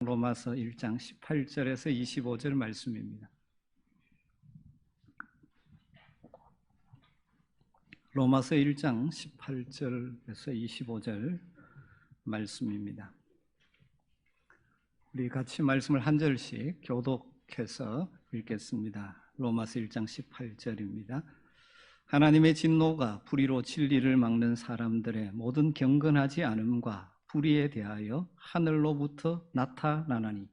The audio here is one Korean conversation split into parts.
로마서 1장 18절에서 25절 말씀입니다. 로마서 1장 18절에서 25절 말씀입니다. 우리 같이 말씀을 한 절씩 교독해서 읽겠습니다. 로마서 1장 18절입니다. 하나님의 진노가 불의로 진리를 막는 사람들의 모든 경건하지 않음과 불의에 대하여 하늘로부터 나타나나니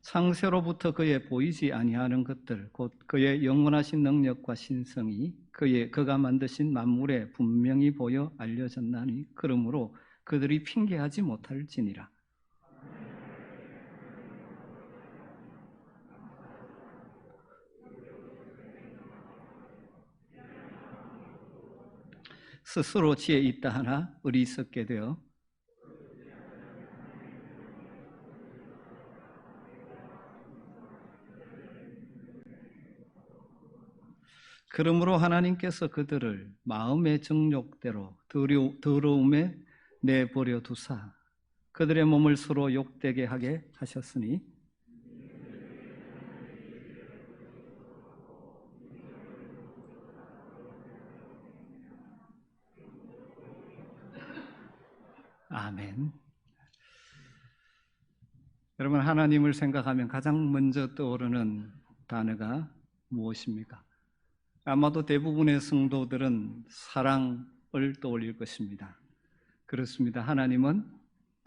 창세로부터 그의 보이지 아니하는 것들 곧 그의 영원하신 능력과 신성이 그가 만드신 만물에 분명히 보여 알려졌나니 그러므로 그들이 핑계하지 못할지니라. 스스로 지혜 있다 하나 어리석게 되어 그러므로 하나님께서 그들을 마음의 정욕대로 더러움에 내버려 두사 그들의 몸을 서로 욕되게 하게 하셨으니 아멘. 여러분, 하나님을 생각하면 가장 먼저 떠오르는 단어가 무엇입니까? 아마도 대부분의 성도들은 사랑을 떠올릴 것입니다. 그렇습니다. 하나님은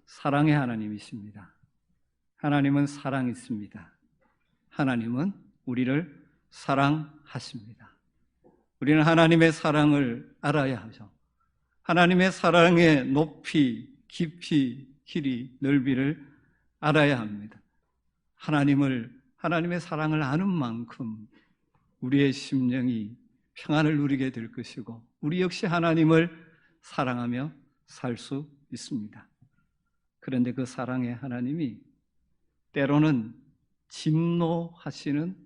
사랑의 하나님이십니다. 하나님은 사랑이십니다. 하나님은 우리를 사랑하십니다. 우리는 하나님의 사랑을 알아야 하죠. 하나님의 사랑의 높이, 깊이, 길이, 넓이를 알아야 합니다. 하나님의 사랑을 아는 만큼 우리의 심령이 평안을 누리게 될 것이고 우리 역시 하나님을 사랑하며 살 수 있습니다. 그런데 그 사랑의 하나님이 때로는 진노하시는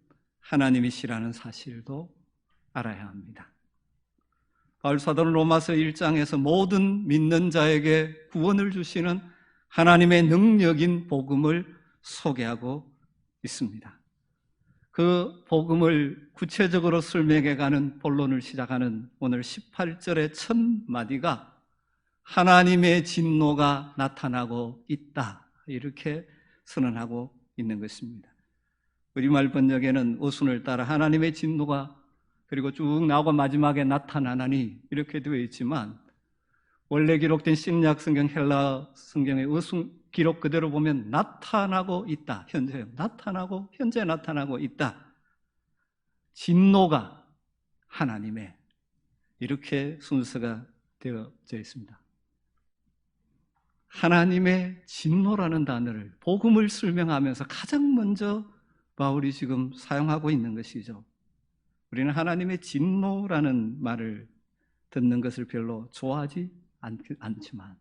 하나님이시라는 사실도 알아야 합니다. 바울 사도는 로마서 1장에서 모든 믿는 자에게 구원을 주시는 하나님의 능력인 복음을 소개하고 있습니다. 그 복음을 구체적으로 설명해가는 본론을 시작하는 오늘 18절의 첫 마디가 하나님의 진노가 나타나고 있다, 이렇게 선언하고 있는 것입니다. 우리말 번역에는 어순을 따라 하나님의 진노가 그리고 쭉 나오고 마지막에 나타나나니 이렇게 되어 있지만 원래 기록된 신약 성경 헬라 성경의 어순 기록 그대로 보면 나타나고 있다, 현재 나타나고 있다. 진노가 하나님의 이렇게 순서가 되어져 있습니다. 하나님의 진노라는 단어를 복음을 설명하면서 가장 먼저 바울이 지금 사용하고 있는 것이죠. 우리는 하나님의 진노라는 말을 듣는 것을 별로 좋아하지 않지만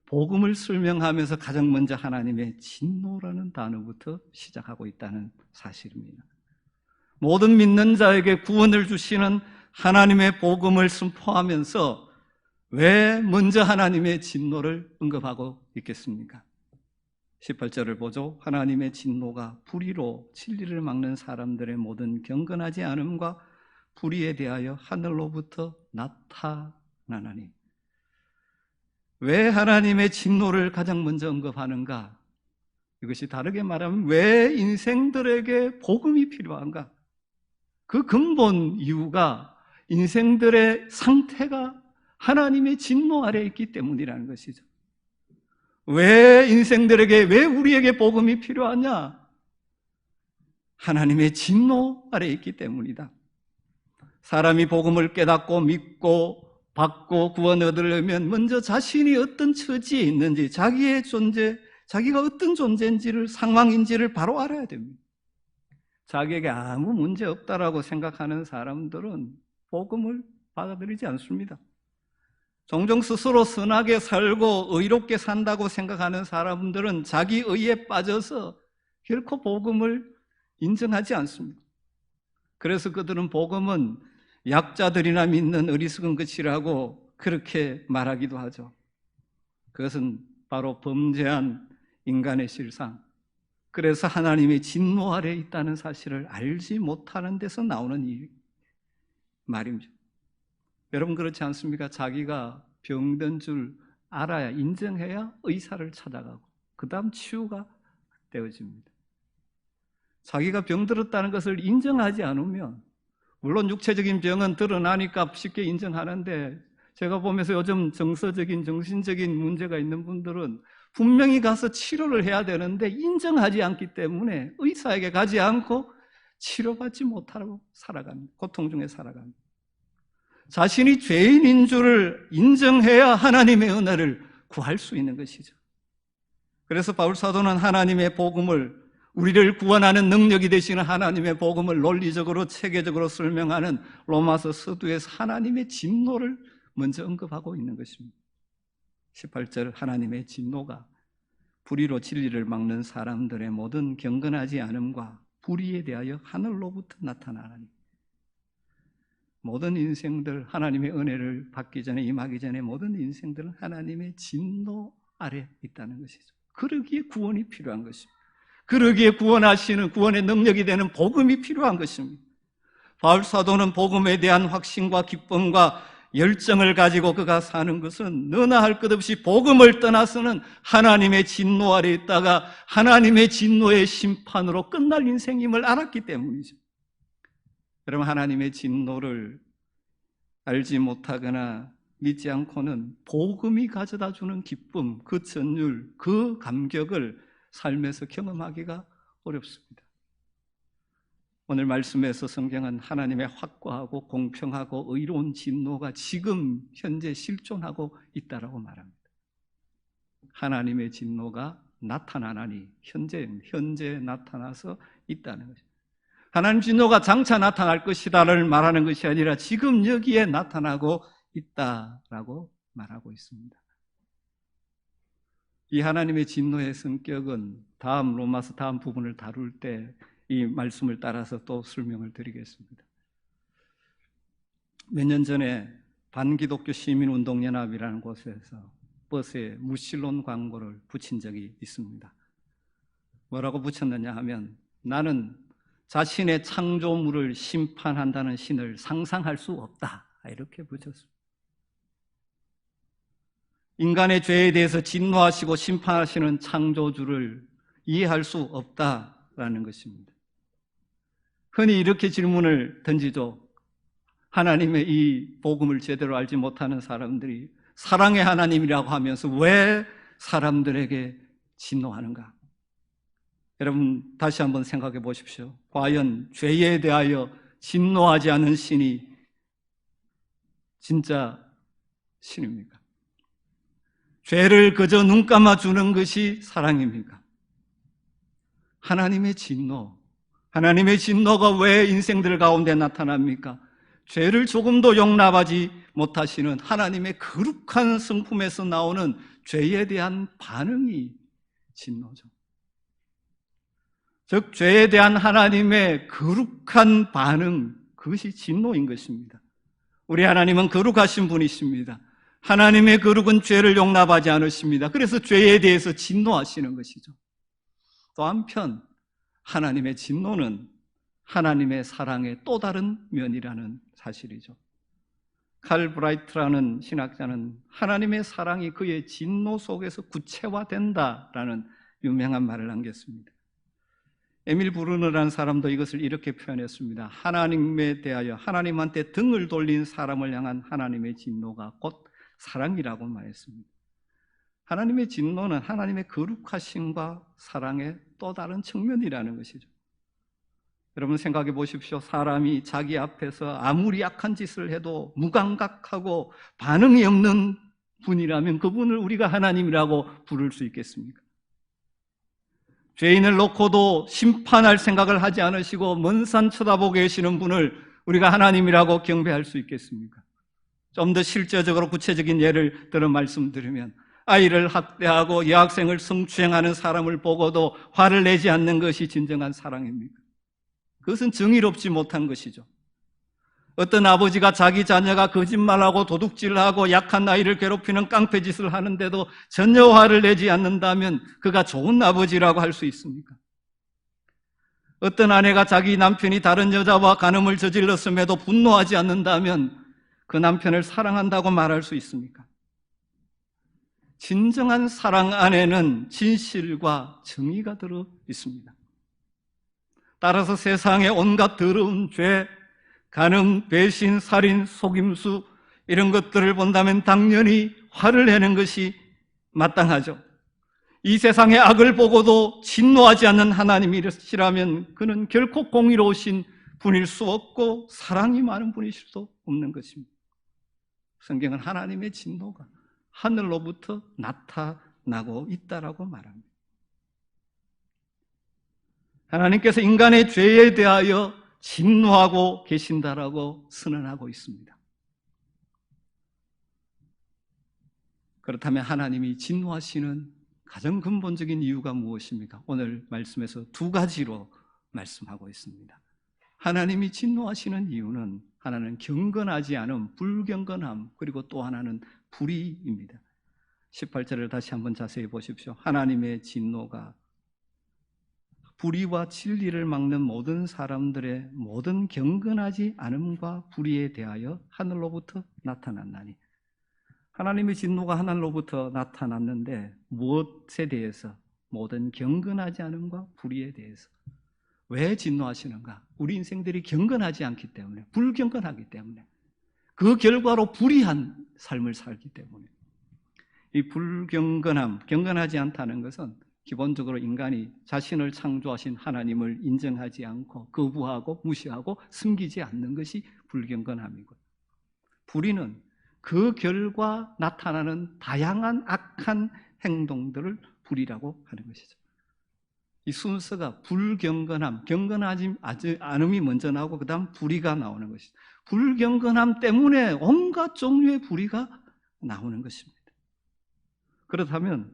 복음을 설명하면서 가장 먼저 하나님의 진노라는 단어부터 시작하고 있다는 사실입니다. 모든 믿는 자에게 구원을 주시는 하나님의 복음을 선포하면서 왜 먼저 하나님의 진노를 언급하고 있겠습니까? 18절을 보죠. 하나님의 진노가 불의로 진리를 막는 사람들의 모든 경건하지 않음과 불의에 대하여 하늘로부터 나타나나니. 왜 하나님의 진노를 가장 먼저 언급하는가? 이것이 다르게 말하면 왜 인생들에게 복음이 필요한가? 그 근본 이유가 인생들의 상태가 하나님의 진노 아래에 있기 때문이라는 것이죠. 왜 우리에게 복음이 필요하냐? 하나님의 진노 아래에 있기 때문이다. 사람이 복음을 깨닫고 믿고 받고 구원 얻으려면 먼저 자신이 어떤 처지에 있는지, 자기의 존재, 자기가 어떤 존재인지를, 상황인지를 바로 알아야 됩니다. 자기에게 아무 문제 없다라고 생각하는 사람들은 복음을 받아들이지 않습니다. 종종 스스로 선하게 살고 의롭게 산다고 생각하는 사람들은 자기 의에 빠져서 결코 복음을 인정하지 않습니다. 그래서 그들은 복음은 약자들이나 믿는 어리석은 것이라고 그렇게 말하기도 하죠. 그것은 바로 범죄한 인간의 실상, 그래서 하나님의 진노 아래에 있다는 사실을 알지 못하는 데서 나오는 이 말입니다. 여러분 그렇지 않습니까? 자기가 병든 줄 알아야, 인정해야 의사를 찾아가고 그 다음 치유가 되어집니다. 자기가 병들었다는 것을 인정하지 않으면, 물론 육체적인 병은 드러나니까 쉽게 인정하는데, 제가 보면서 요즘 정서적인, 정신적인 문제가 있는 분들은 분명히 가서 치료를 해야 되는데 인정하지 않기 때문에 의사에게 가지 않고 치료받지 못하고 살아갑니다. 고통 중에 살아갑니다. 자신이 죄인인 줄을 인정해야 하나님의 은혜를 구할 수 있는 것이죠. 그래서 바울 사도는 하나님의 복음을, 우리를 구원하는 능력이 되시는 하나님의 복음을 논리적으로 체계적으로 설명하는 로마서 서두에서 하나님의 진노를 먼저 언급하고 있는 것입니다. 18절, 하나님의 진노가 불의로 진리를 막는 사람들의 모든 경건하지 않음과 불의에 대하여 하늘로부터 나타나나니, 모든 인생들, 하나님의 은혜를 받기 전에, 임하기 전에 모든 인생들은 하나님의 진노 아래 있다는 것이죠. 그러기에 구원이 필요한 것입니다. 그러기에 구원하시는, 구원의 능력이 되는 복음이 필요한 것입니다. 바울 사도는 복음에 대한 확신과 기쁨과 열정을 가지고 그가 사는 것은 너나 할 것 없이 복음을 떠나서는 하나님의 진노 아래 있다가 하나님의 진노의 심판으로 끝날 인생임을 알았기 때문이죠. 여러분, 하나님의 진노를 알지 못하거나 믿지 않고는 복음이 가져다 주는 기쁨, 그 전율, 그 감격을 삶에서 경험하기가 어렵습니다. 오늘 말씀에서 성경은 하나님의 확고하고 공평하고 의로운 진노가 지금 현재 실존하고 있다라고 말합니다. 하나님의 진노가 나타나나니, 현재 나타나서 있다는 것입니다. 하나님 진노가 장차 나타날 것이다를 말하는 것이 아니라 지금 여기에 나타나고 있다라고 말하고 있습니다. 이 하나님의 진노의 성격은 로마서 다음 부분을 다룰 때 이 말씀을 따라서 또 설명을 드리겠습니다. 몇 년 전에 반기독교 시민운동연합이라는 곳에서 버스에 무신론 광고를 붙인 적이 있습니다. 뭐라고 붙였느냐 하면, 나는 자신의 창조물을 심판한다는 신을 상상할 수 없다, 이렇게 붙였습니다. 인간의 죄에 대해서 진노하시고 심판하시는 창조주를 이해할 수 없다라는 것입니다. 흔히 이렇게 질문을 던지죠. 하나님의 이 복음을 제대로 알지 못하는 사람들이 사랑의 하나님이라고 하면서 왜 사람들에게 진노하는가? 여러분, 다시 한번 생각해 보십시오. 과연 죄에 대하여 진노하지 않은 신이 진짜 신입니까? 죄를 그저 눈 감아주는 것이 사랑입니까? 하나님의 진노가 왜 인생들 가운데 나타납니까? 죄를 조금도 용납하지 못하시는 하나님의 거룩한 성품에서 나오는 죄에 대한 반응이 진노죠. 즉, 죄에 대한 하나님의 거룩한 반응, 그것이 진노인 것입니다. 우리 하나님은 거룩하신 분이십니다. 하나님의 거룩은 죄를 용납하지 않으십니다. 그래서 죄에 대해서 진노하시는 것이죠. 또 한편 하나님의 진노는 하나님의 사랑의 또 다른 면이라는 사실이죠. 칼 브라이트라는 신학자는 하나님의 사랑이 그의 진노 속에서 구체화된다라는 유명한 말을 남겼습니다. 에밀 브루너라는 사람도 이것을 이렇게 표현했습니다. 하나님에 대하여 하나님한테 등을 돌린 사람을 향한 하나님의 진노가 곧 사랑이라고 말했습니다. 하나님의 진노는 하나님의 거룩하심과 사랑의 또 다른 측면이라는 것이죠. 여러분 생각해 보십시오. 사람이 자기 앞에서 아무리 악한 짓을 해도 무감각하고 반응이 없는 분이라면 그분을 우리가 하나님이라고 부를 수 있겠습니까? 죄인을 놓고도 심판할 생각을 하지 않으시고 먼 산 쳐다보고 계시는 분을 우리가 하나님이라고 경배할 수 있겠습니까? 좀 더 실제적으로 구체적인 예를 들어 말씀드리면, 아이를 학대하고 여학생을 성추행하는 사람을 보고도 화를 내지 않는 것이 진정한 사랑입니까? 그것은 정의롭지 못한 것이죠. 어떤 아버지가 자기 자녀가 거짓말하고 도둑질하고 약한 아이를 괴롭히는 깡패짓을 하는데도 전혀 화를 내지 않는다면 그가 좋은 아버지라고 할 수 있습니까? 어떤 아내가 자기 남편이 다른 여자와 간음을 저질렀음에도 분노하지 않는다면 그 남편을 사랑한다고 말할 수 있습니까? 진정한 사랑 안에는 진실과 정의가 들어 있습니다. 따라서 세상의 온갖 더러운 죄, 간음, 배신, 살인, 속임수 이런 것들을 본다면 당연히 화를 내는 것이 마땅하죠. 이 세상의 악을 보고도 진노하지 않는 하나님이시라면 그는 결코 공의로우신 분일 수 없고 사랑이 많은 분이실 수 없는 것입니다. 성경은 하나님의 진노가 하늘로부터 나타나고 있다라고 말합니다. 하나님께서 인간의 죄에 대하여 진노하고 계신다라고 선언하고 있습니다. 그렇다면 하나님이 진노하시는 가장 근본적인 이유가 무엇입니까? 오늘 말씀에서 두 가지로 말씀하고 있습니다. 하나님이 진노하시는 이유는 하나는 경건하지 않음, 불경건함, 그리고 또 하나는 불의입니다. 18절을 다시 한번 자세히 보십시오. 하나님의 진노가 불의와 진리를 막는 모든 사람들의 모든 경건하지 않음과 불의에 대하여 하늘로부터 나타났나니. 하나님의 진노가 하늘로부터 나타났는데 무엇에 대해서? 모든 경건하지 않음과 불의에 대해서. 왜 진노하시는가? 우리 인생들이 경건하지 않기 때문에, 불경건하기 때문에, 그 결과로 불의한 삶을 살기 때문에. 이 불경건함, 경건하지 않다는 것은 기본적으로 인간이 자신을 창조하신 하나님을 인정하지 않고 거부하고 무시하고 숨기지 않는 것이 불경건함이고, 불의는 그 결과 나타나는 다양한 악한 행동들을 불의라고 하는 것이죠. 이 순서가 불경건함, 경건하지 않음이 먼저 나오고 그 다음 불의가 나오는 것이죠. 불경건함 때문에 온갖 종류의 불의가 나오는 것입니다. 그렇다면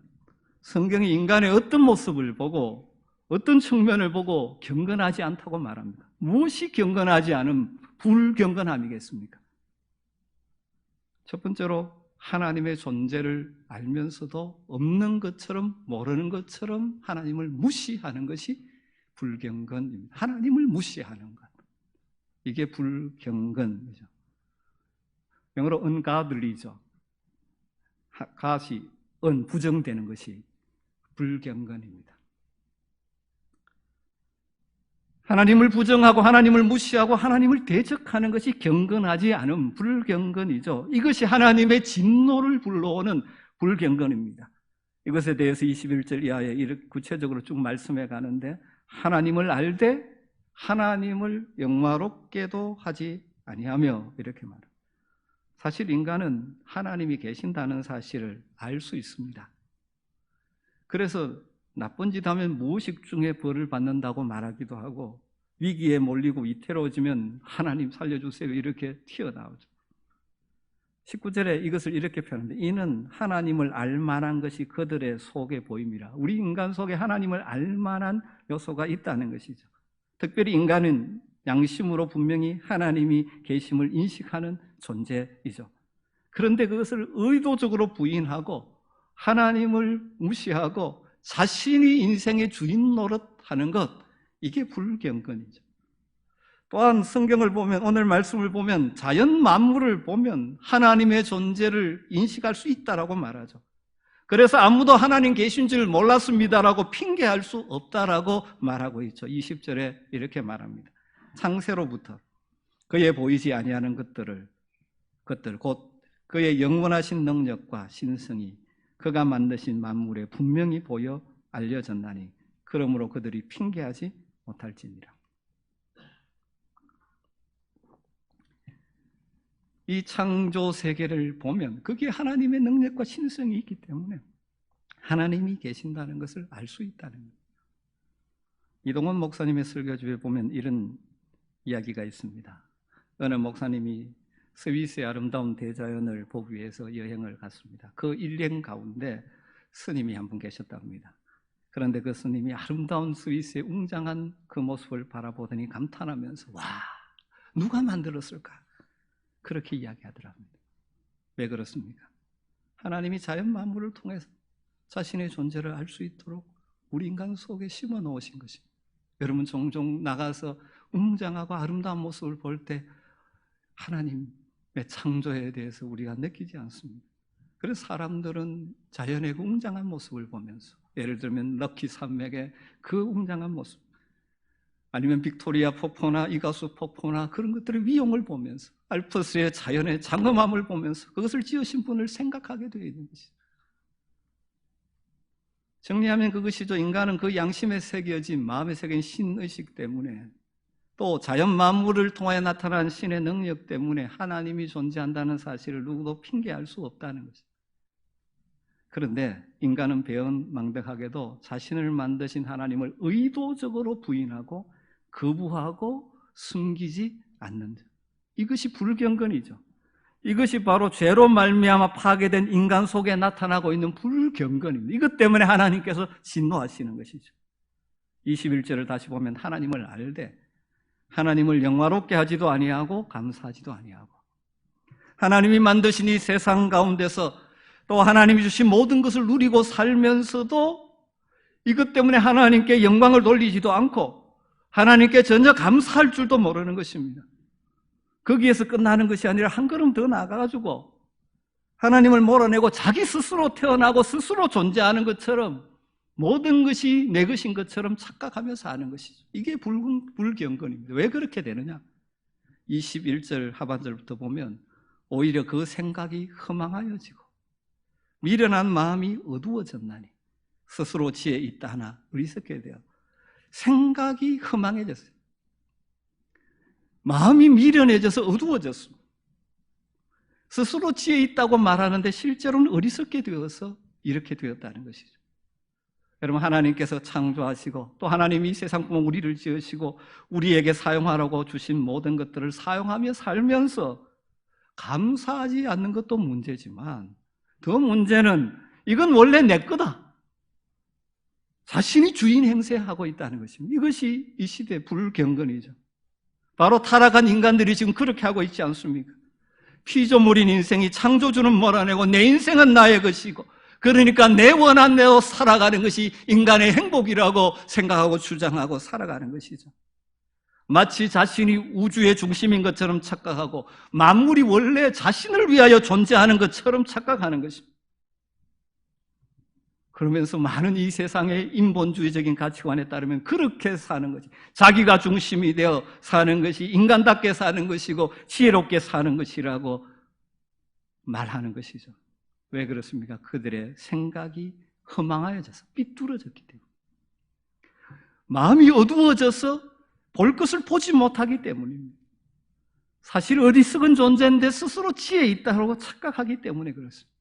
성경이 인간의 어떤 모습을 보고 어떤 측면을 보고 경건하지 않다고 말합니다. 무엇이 경건하지 않은 불경건함이겠습니까? 첫 번째로 하나님의 존재를 알면서도 없는 것처럼 모르는 것처럼 하나님을 무시하는 것이 불경건입니다. 하나님을 무시하는 것. 이게 불경건이죠. 영어로 ungodly죠. 갓이 부정되는 것이 불경건입니다. 하나님을 부정하고 하나님을 무시하고 하나님을 대적하는 것이 경건하지 않은 불경건이죠. 이것이 하나님의 진노를 불러오는 불경건입니다. 이것에 대해서 21절 이하에 이렇게 구체적으로 쭉 말씀해 가는데, 하나님을 알되 하나님을 영화롭게도 하지 아니하며, 이렇게 말합니다. 사실 인간은 하나님이 계신다는 사실을 알 수 있습니다. 그래서 나쁜 짓 하면 무의식 중에 벌을 받는다고 말하기도 하고, 위기에 몰리고 위태로워지면 하나님 살려주세요 이렇게 튀어나오죠. 19절에 이것을 이렇게 표현합니다. 이는 하나님을 알만한 것이 그들의 속에 보임이라. 우리 인간 속에 하나님을 알만한 요소가 있다는 것이죠. 특별히 인간은 양심으로 분명히 하나님이 계심을 인식하는 존재이죠. 그런데 그것을 의도적으로 부인하고 하나님을 무시하고 자신이 인생의 주인 노릇하는 것, 이게 불경건이죠. 또한 성경을 보면, 오늘 말씀을 보면 자연 만물을 보면 하나님의 존재를 인식할 수 있다라고 말하죠. 그래서 아무도 하나님 계신 줄 몰랐습니다라고 핑계할 수 없다라고 말하고 있죠. 20절에 이렇게 말합니다. 창세로부터 그의 보이지 아니하는 것들 곧 그의 영원하신 능력과 신성이 그가 만드신 만물에 분명히 보여 알려졌나니 그러므로 그들이 핑계하지 못할지니라. 이 창조 세계를 보면 거기에 하나님의 능력과 신성이 있기 때문에 하나님이 계신다는 것을 알 수 있다는 거예요. 이동원 목사님의 설교집에 보면 이런 이야기가 있습니다. 어느 목사님이 스위스의 아름다운 대자연을 보기 위해서 여행을 갔습니다. 그 일행 가운데 스님이 한 분 계셨답니다. 그런데 그 스님이 아름다운 스위스의 웅장한 그 모습을 바라보더니 감탄하면서, 와, 누가 만들었을까? 그렇게 이야기하더랍니다. 왜 그렇습니까? 하나님이 자연 만물을 통해서 자신의 존재를 알 수 있도록 우리 인간 속에 심어 놓으신 것입니다. 여러분 종종 나가서 웅장하고 아름다운 모습을 볼 때 하나님의 창조에 대해서 우리가 느끼지 않습니다. 그래서 사람들은 자연의 그 웅장한 모습을 보면서, 예를 들면 럭키 산맥의 그 웅장한 모습, 아니면 빅토리아 폭포나 이가수 폭포나 그런 것들의 위용을 보면서, 알프스의 자연의 장엄함을 보면서 그것을 지으신 분을 생각하게 되어 있는 것이죠. 정리하면 그것이죠. 인간은 그 양심에 새겨진 마음에 새긴 신의식 때문에, 또 자연 만물을 통하여 나타난 신의 능력 때문에 하나님이 존재한다는 사실을 누구도 핑계할 수 없다는 것이죠. 그런데 인간은 배은망덕하게도 자신을 만드신 하나님을 의도적으로 부인하고 거부하고 숨기지 않는 점, 이것이 불경건이죠. 이것이 바로 죄로 말미암아 파괴된 인간 속에 나타나고 있는 불경건입니다. 이것 때문에 하나님께서 진노하시는 것이죠. 21절을 다시 보면 하나님을 알되 하나님을 영화롭게 하지도 아니하고 감사하지도 아니하고, 하나님이 만드신 이 세상 가운데서 또 하나님이 주신 모든 것을 누리고 살면서도 이것 때문에 하나님께 영광을 돌리지도 않고 하나님께 전혀 감사할 줄도 모르는 것입니다. 거기에서 끝나는 것이 아니라 한 걸음 더 나아가가지고 하나님을 몰아내고 자기 스스로 태어나고 스스로 존재하는 것처럼, 모든 것이 내 것인 것처럼 착각하며 사는 것이죠. 이게 불경건입니다. 왜 그렇게 되느냐? 21절 하반절부터 보면 오히려 그 생각이 허망하여지고 미련한 마음이 어두워졌나니 스스로 지혜 있다 하나 어리석게 되어 생각이 허망해졌어요. 마음이 미련해져서 어두워졌습니다. 스스로 지혜 있다고 말하는데 실제로는 어리석게 되어서 이렇게 되었다는 것이죠. 여러분, 하나님께서 창조하시고 또 하나님이 이 세상 구멍 우리를 지으시고 우리에게 사용하라고 주신 모든 것들을 사용하며 살면서 감사하지 않는 것도 문제지만, 더 문제는 이건 원래 내 거다, 자신이 주인 행세하고 있다는 것입니다. 이것이 이 시대의 불경건이죠. 바로 타락한 인간들이 지금 그렇게 하고 있지 않습니까? 피조물인 인생이 창조주는 몰아내고 내 인생은 나의 것이고, 그러니까 내 원한 대로 살아가는 것이 인간의 행복이라고 생각하고 주장하고 살아가는 것이죠. 마치 자신이 우주의 중심인 것처럼 착각하고 만물이 원래 자신을 위하여 존재하는 것처럼 착각하는 것입니다. 그러면서 많은 이 세상의 인본주의적인 가치관에 따르면 그렇게 사는 것이, 자기가 중심이 되어 사는 것이 인간답게 사는 것이고 지혜롭게 사는 것이라고 말하는 것이죠. 왜 그렇습니까? 그들의 생각이 허망하여져서 삐뚤어졌기 때문에, 마음이 어두워져서 볼 것을 보지 못하기 때문입니다. 사실 어리석은 존재인데 스스로 지혜 있다고 착각하기 때문에 그렇습니다.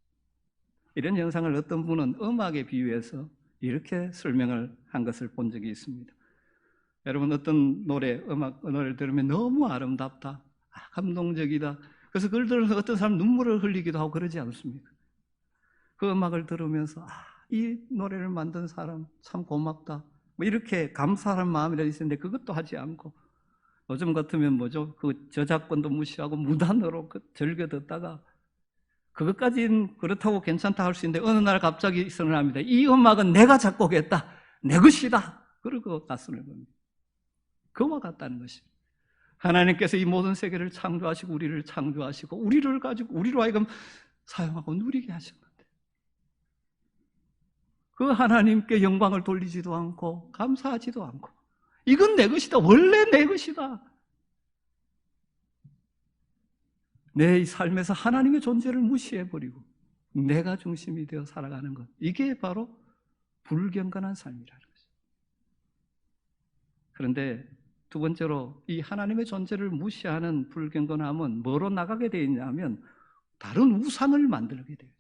이런 현상을 어떤 분은 음악에 비유해서 이렇게 설명을 한 것을 본 적이 있습니다. 여러분, 어떤 노래를 들으면 너무 아름답다, 감동적이다, 그래서 그걸 들으면서 어떤 사람 눈물을 흘리기도 하고 그러지 않습니까? 그 음악을 들으면서 이 노래를 만든 사람 참 고맙다, 뭐 이렇게 감사하는 마음이라도 있었는데 그것도 하지 않고, 요즘 같으면 뭐죠? 그 저작권도 무시하고 무단으로 즐겨 듣다가 그것까지는 그렇다고 괜찮다 할 수 있는데 어느 날 갑자기 선언합니다. 이 음악은 내가 작곡했다, 내 것이다, 그러고 나서는 겁니다. 그와 같다는 것입니다. 하나님께서 이 모든 세계를 창조하시고 우리를 창조하시고 우리를 가지고 우리로 하여금 사용하고 누리게 하셨는데 그 하나님께 영광을 돌리지도 않고 감사하지도 않고, 이건 내 것이다, 원래 내 것이다, 내 삶에서 하나님의 존재를 무시해버리고 내가 중심이 되어 살아가는 것, 이게 바로 불경건한 삶이라는 거죠. 그런데 두 번째로 이 하나님의 존재를 무시하는 불경건함은 뭐로 나가게 되어 있냐면 다른 우상을 만들게 돼요.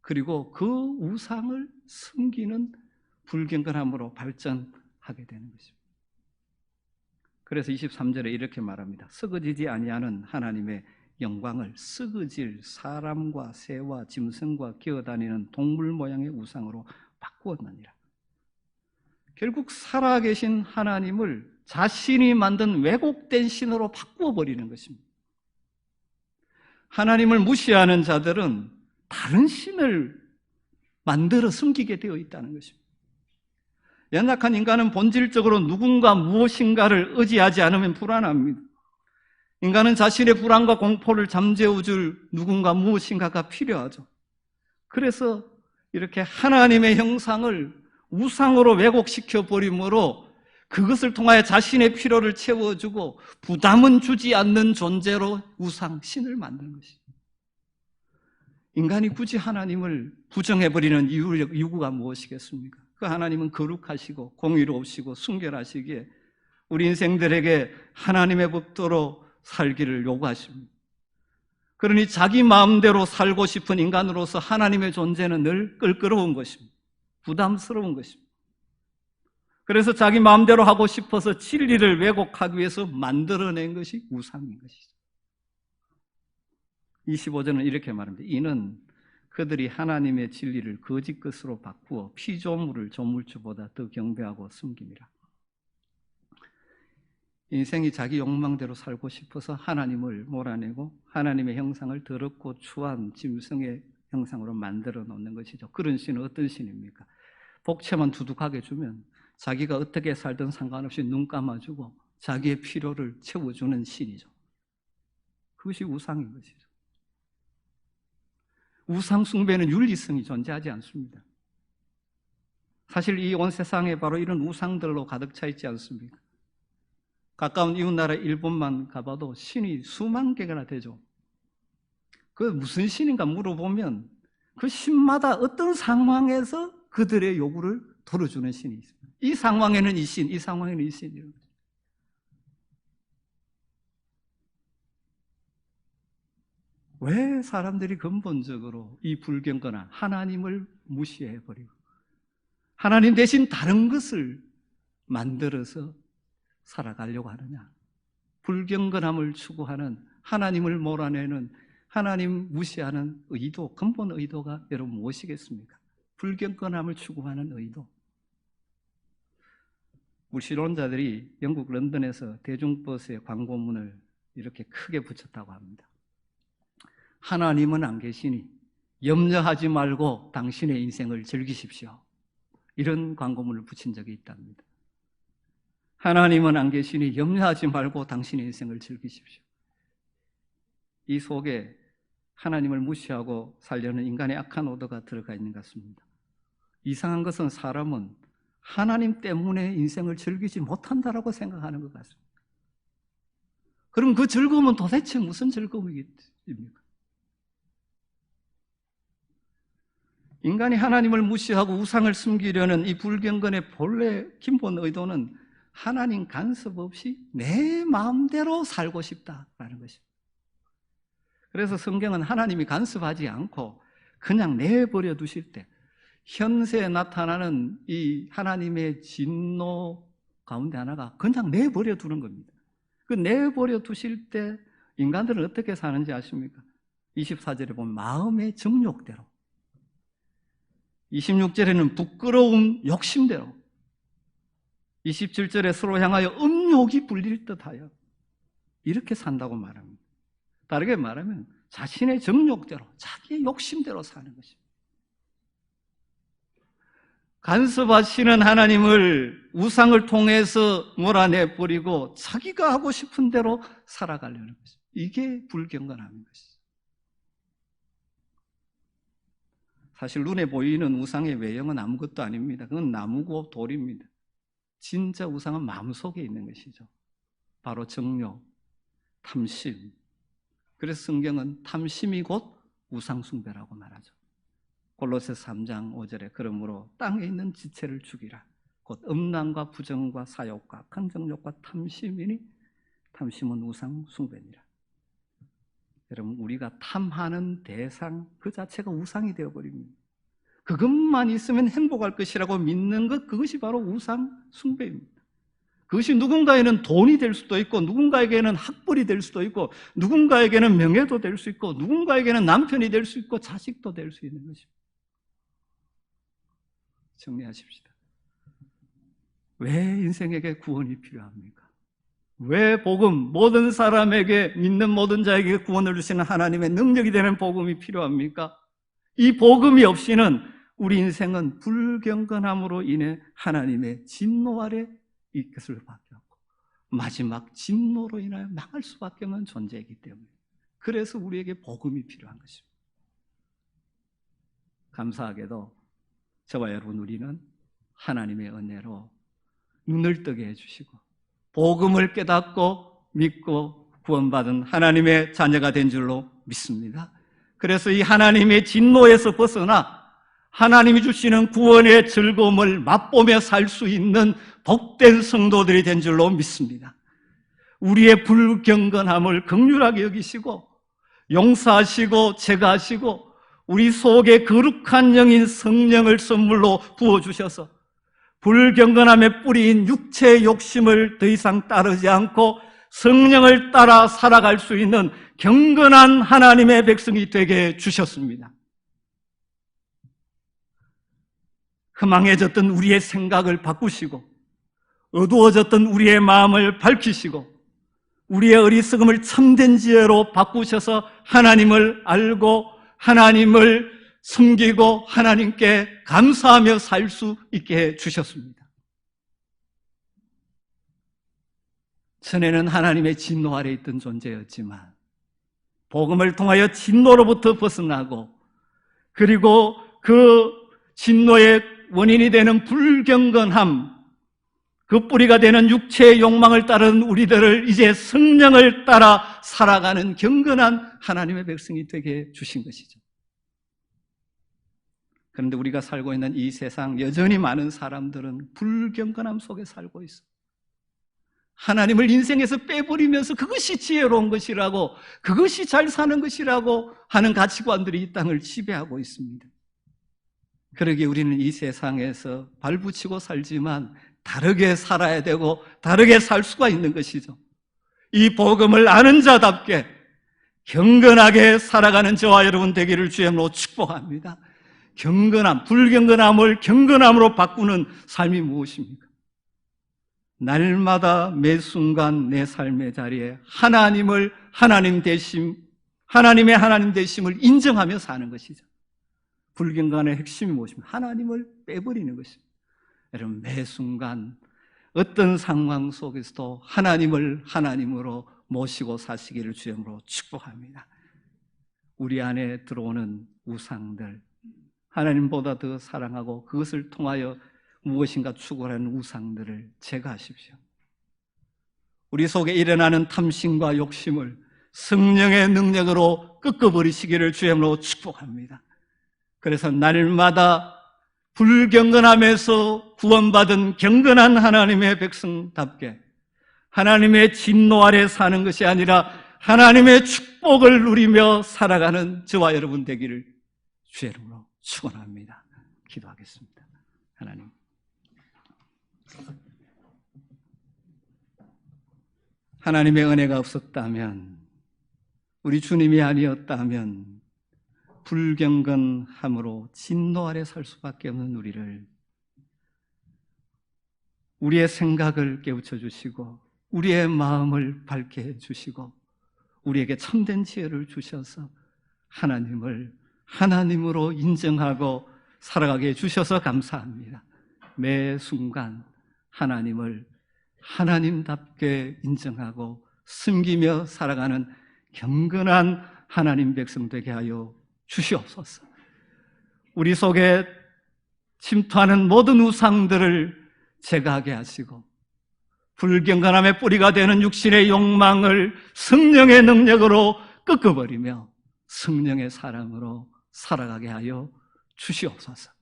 그리고 그 우상을 숨기는 불경건함으로 발전하게 되는 것입니다. 그래서 23절에 이렇게 말합니다. 썩어지지 아니하는 하나님의 영광을 썩어질 사람과 새와 짐승과 기어다니는 동물 모양의 우상으로 바꾸었느니라. 결국 살아계신 하나님을 자신이 만든 왜곡된 신으로 바꾸어버리는 것입니다. 하나님을 무시하는 자들은 다른 신을 만들어 숨기게 되어 있다는 것입니다. 연약한 인간은 본질적으로 누군가 무엇인가를 의지하지 않으면 불안합니다. 인간은 자신의 불안과 공포를 잠재워줄 누군가 무엇인가가 필요하죠. 그래서 이렇게 하나님의 형상을 우상으로 왜곡시켜 버림으로 그것을 통하여 자신의 필요를 채워주고 부담은 주지 않는 존재로 우상, 신을 만드는 것입니다. 인간이 굳이 하나님을 부정해버리는 이유가 무엇이겠습니까? 그 하나님은 거룩하시고 공의로우시고 순결하시기에 우리 인생들에게 하나님의 법도로 살기를 요구하십니다. 그러니 자기 마음대로 살고 싶은 인간으로서 하나님의 존재는 늘 껄끄러운 것입니다. 부담스러운 것입니다. 그래서 자기 마음대로 하고 싶어서 진리를 왜곡하기 위해서 만들어낸 것이 우상인 것이죠. 25절은 이렇게 말합니다. 이는 그들이 하나님의 진리를 거짓 것으로 바꾸어 피조물을 조물주보다 더 경배하고 숨깁니다. 인생이 자기 욕망대로 살고 싶어서 하나님을 몰아내고 하나님의 형상을 더럽고 추한 짐승의 형상으로 만들어 놓는 것이죠. 그런 신은 어떤 신입니까? 복채만 두둑하게 주면 자기가 어떻게 살든 상관없이 눈 감아주고 자기의 필요를 채워주는 신이죠. 그것이 우상인 것이죠. 우상 숭배는 윤리성이 존재하지 않습니다. 사실 이 온 세상에 바로 이런 우상들로 가득 차 있지 않습니까? 가까운 이웃나라 일본만 가봐도 신이 수만 개가 되죠. 그 무슨 신인가 물어보면 그 신마다 어떤 상황에서 그들의 요구를 들어주는 신이 있습니다. 이 상황에는 이 신, 이 상황에는 이 신. 왜 사람들이 근본적으로 이 불경거나 하나님을 무시해버리고 하나님 대신 다른 것을 만들어서 살아가려고 하느냐? 불경건함을 추구하는, 하나님을 몰아내는, 하나님 무시하는 의도, 근본 의도가 여러분 무엇이겠습니까? 불경건함을 추구하는 의도. 무신론자들이 영국 런던에서 대중버스의 광고문을 이렇게 크게 붙였다고 합니다. 하나님은 안 계시니 염려하지 말고 당신의 인생을 즐기십시오. 이런 광고문을 붙인 적이 있답니다. 하나님은 안 계시니 염려하지 말고 당신의 인생을 즐기십시오. 이 속에 하나님을 무시하고 살려는 인간의 악한 오더가 들어가 있는 것 같습니다. 이상한 것은 사람은 하나님 때문에 인생을 즐기지 못한다라고 생각하는 것 같습니다. 그럼 그 즐거움은 도대체 무슨 즐거움입니까? 인간이 하나님을 무시하고 우상을 숨기려는 이 불경건의 본래 근본 의도는 하나님 간섭 없이 내 마음대로 살고 싶다라는 것입니다. 그래서 성경은 하나님이 간섭하지 않고 그냥 내버려 두실 때 현세에 나타나는 이 하나님의 진노 가운데 하나가 그냥 내버려 두는 겁니다. 그 내버려 두실 때 인간들은 어떻게 사는지 아십니까? 24절에 보면 마음의 정욕대로, 26절에는 부끄러움 욕심대로, 27절에 서로 향하여 음욕이 불릴 듯하여 이렇게 산다고 말합니다. 다르게 말하면 자신의 정욕대로, 자기의 욕심대로 사는 것입니다. 간섭하시는 하나님을 우상을 통해서 몰아내버리고 자기가 하고 싶은 대로 살아가려는 것입니다. 이게 불경건함인 것이죠. 사실 눈에 보이는 우상의 외형은 아무것도 아닙니다. 그건 나무고 돌입니다. 진짜 우상은 마음속에 있는 것이죠. 바로 정욕, 탐심. 그래서 성경은 탐심이 곧 우상숭배라고 말하죠. 골로새서 3장 5절에 그러므로 땅에 있는 지체를 죽이라. 곧 음란과 부정과 사욕과 악한 정욕과 탐심이니 탐심은 우상숭배니라. 여러분, 우리가 탐하는 대상 그 자체가 우상이 되어버립니다. 그것만 있으면 행복할 것이라고 믿는 것, 그것이 바로 우상숭배입니다. 그것이 누군가에는 돈이 될 수도 있고 누군가에게는 학벌이 될 수도 있고 누군가에게는 명예도 될 수 있고 누군가에게는 남편이 될 수 있고 자식도 될 수 있는 것입니다. 정리하십시다. 왜 인생에게 구원이 필요합니까? 왜 복음, 모든 사람에게, 믿는 모든 자에게 구원을 주시는 하나님의 능력이 되는 복음이 필요합니까? 이 복음이 없이는 우리 인생은 불경건함으로 인해 하나님의 진노 아래 있을 수밖에 없고 마지막 진노로 인하여 망할 수밖에 없는 존재이기 때문에, 그래서 우리에게 복음이 필요한 것입니다. 감사하게도 저와 여러분, 우리는 하나님의 은혜로 눈을 뜨게 해주시고 복음을 깨닫고 믿고 구원받은 하나님의 자녀가 된 줄로 믿습니다. 그래서 이 하나님의 진노에서 벗어나 하나님이 주시는 구원의 즐거움을 맛보며 살 수 있는 복된 성도들이 된 줄로 믿습니다. 우리의 불경건함을 긍휼하게 여기시고 용서하시고 제거하시고 우리 속에 거룩한 영인 성령을 선물로 부어주셔서 불경건함의 뿌리인 육체의 욕심을 더 이상 따르지 않고 성령을 따라 살아갈 수 있는 경건한 하나님의 백성이 되게 주셨습니다. 허망해졌던 우리의 생각을 바꾸시고 어두워졌던 우리의 마음을 밝히시고 우리의 어리석음을 참된 지혜로 바꾸셔서 하나님을 알고 하나님을 섬기고 하나님께 감사하며 살 수 있게 해 주셨습니다. 전에는 하나님의 진노 아래 있던 존재였지만 복음을 통하여 진노로부터 벗어나고 그리고 그 진노의 원인이 되는 불경건함, 그 뿌리가 되는 육체의 욕망을 따르는 우리들을 이제 성령을 따라 살아가는 경건한 하나님의 백성이 되게 주신 것이죠. 그런데 우리가 살고 있는 이 세상 여전히 많은 사람들은 불경건함 속에 살고 있어요. 하나님을 인생에서 빼버리면서 그것이 지혜로운 것이라고, 그것이 잘 사는 것이라고 하는 가치관들이 이 땅을 지배하고 있습니다. 그러기에 우리는 이 세상에서 발붙이고 살지만 다르게 살아야 되고 다르게 살 수가 있는 것이죠. 이 복음을 아는 자답게 경건하게 살아가는 저와 여러분 되기를 주의 이름으로 축복합니다. 경건함, 불경건함을 경건함으로 바꾸는 삶이 무엇입니까? 날마다 매 순간 내 삶의 자리에 하나님을 하나님 되심, 하나님의 하나님 되심을 인정하며 사는 것이죠. 불경건의 핵심이 무엇입니까? 하나님을 빼버리는 것입니다. 여러분, 매 순간 어떤 상황 속에서도 하나님을 하나님으로 모시고 사시기를 주의 이름으로 축복합니다. 우리 안에 들어오는 우상들, 하나님보다 더 사랑하고 그것을 통하여 무엇인가 추구하는 우상들을 제거하십시오. 우리 속에 일어나는 탐심과 욕심을 성령의 능력으로 꺾어버리시기를 주의 이름으로 축복합니다. 그래서 날마다 불경건함에서 구원받은 경건한 하나님의 백성답게 하나님의 진노 아래 사는 것이 아니라 하나님의 축복을 누리며 살아가는 저와 여러분 되기를 주의 이름으로 축원합니다. 기도하겠습니다. 하나님, 하나님의 은혜가 없었다면, 우리 주님이 아니었다면 불경건함으로 진노 아래 살 수밖에 없는 우리를, 우리의 생각을 깨우쳐 주시고 우리의 마음을 밝게 해주시고 우리에게 참된 지혜를 주셔서 하나님을 하나님으로 인정하고 살아가게 해주셔서 감사합니다. 매 순간 하나님을 하나님답게 인정하고 숨기며 살아가는 경건한 하나님 백성 되게 하여 주시옵소서. 우리 속에 침투하는 모든 우상들을 제거하게 하시고 불경건함의 뿌리가 되는 육신의 욕망을 성령의 능력으로 꺾어버리며 성령의 사랑으로 살아가게 하여 주시옵소서.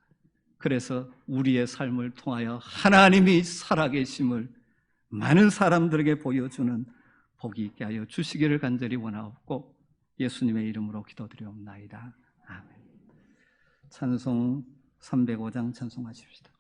그래서 우리의 삶을 통하여 하나님이 살아계심을 많은 사람들에게 보여주는 복이 있게 하여 주시기를 간절히 원하옵고 예수님의 이름으로 기도드리옵나이다. 아멘. 찬송 305장 찬송하십시다.